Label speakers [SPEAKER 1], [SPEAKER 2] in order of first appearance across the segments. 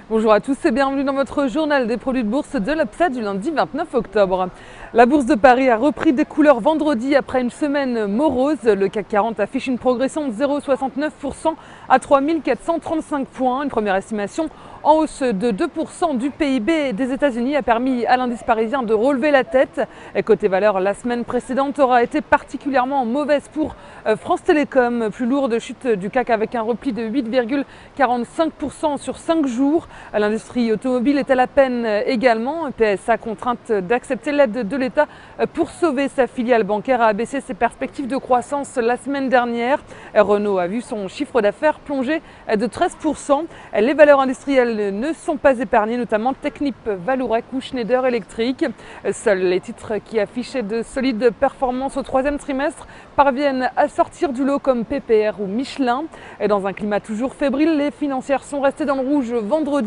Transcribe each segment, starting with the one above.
[SPEAKER 1] Bonjour à tous et bienvenue dans votre journal des produits de bourse de l'Upside du lundi 29 octobre. La bourse de Paris a repris des couleurs vendredi après une semaine morose. Le CAC 40 affiche une progression de 0,69% à 3435 points. Une première estimation en hausse de 2% du PIB des États-Unis a permis à l'indice parisien de relever la tête. Et côté valeur, la semaine précédente aura été particulièrement mauvaise pour France Télécom. Plus lourde chute du CAC avec un repli de 8,45% sur 5 jours. L'industrie automobile est à la peine également. PSA contrainte d'accepter l'aide de l'État pour sauver sa filiale bancaire a abaissé ses perspectives de croissance la semaine dernière. Renault a vu son chiffre d'affaires plonger de 13%. Les valeurs industrielles ne sont pas épargnées, notamment Technip, Vallourec ou Schneider Electric. Seuls les titres qui affichaient de solides performances au troisième trimestre parviennent à sortir du lot comme PPR ou Michelin. Et dans un climat toujours fébrile, les financières sont restées dans le rouge vendredi.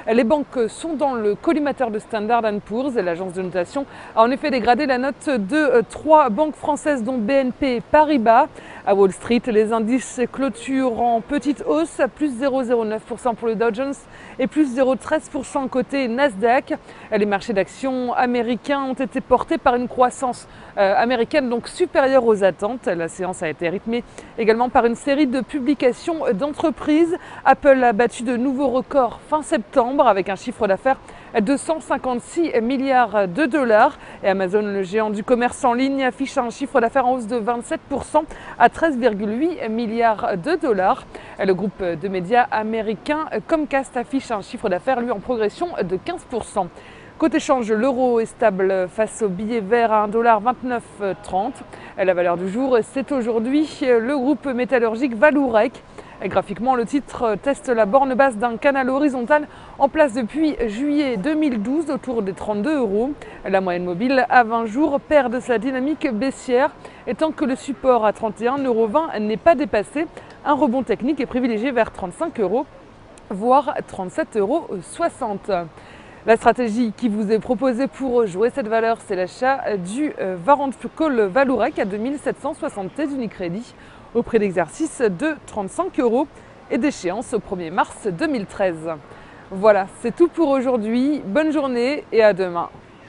[SPEAKER 1] Les banques sont dans le collimateur de Standard & Poor's. L'agence de notation a en effet dégradé la note de 3 banques françaises dont BNP Paribas. À Wall Street, les indices clôturent en petite hausse, plus 0,09% pour le Dow Jones et plus 0,13% côté Nasdaq. Les marchés d'actions américains ont été portés par une croissance américaine donc supérieure aux attentes. La séance a été rythmée également par une série de publications d'entreprises. Apple a battu de nouveaux records fin septembre avec un chiffre d'affaires de 156 milliards de dollars. Et Amazon, le géant du commerce en ligne, affiche un chiffre d'affaires en hausse de 27% à 13,8 milliards de dollars. Le groupe de médias américain Comcast affiche un chiffre d'affaires, lui, en progression de 15%. Côté change, l'euro est stable face au billet vert à 1,2930 $. La valeur du jour, c'est aujourd'hui le groupe métallurgique Vallourec. Graphiquement, le titre teste la borne basse d'un canal horizontal en place depuis juillet 2012 autour des 32 €. La moyenne mobile à 20 jours perd de sa dynamique baissière et tant que le support à 31,20 € n'est pas dépassé, un rebond technique est privilégié vers 35 €, voire 37,60 €. La stratégie qui vous est proposée pour jouer cette valeur, c'est l'achat du Warrant Call Vallourec à 2760 Unicredit au prix d'exercice de 35 € et d'échéance au 1er mars 2013. Voilà, c'est tout pour aujourd'hui. Bonne journée et à demain.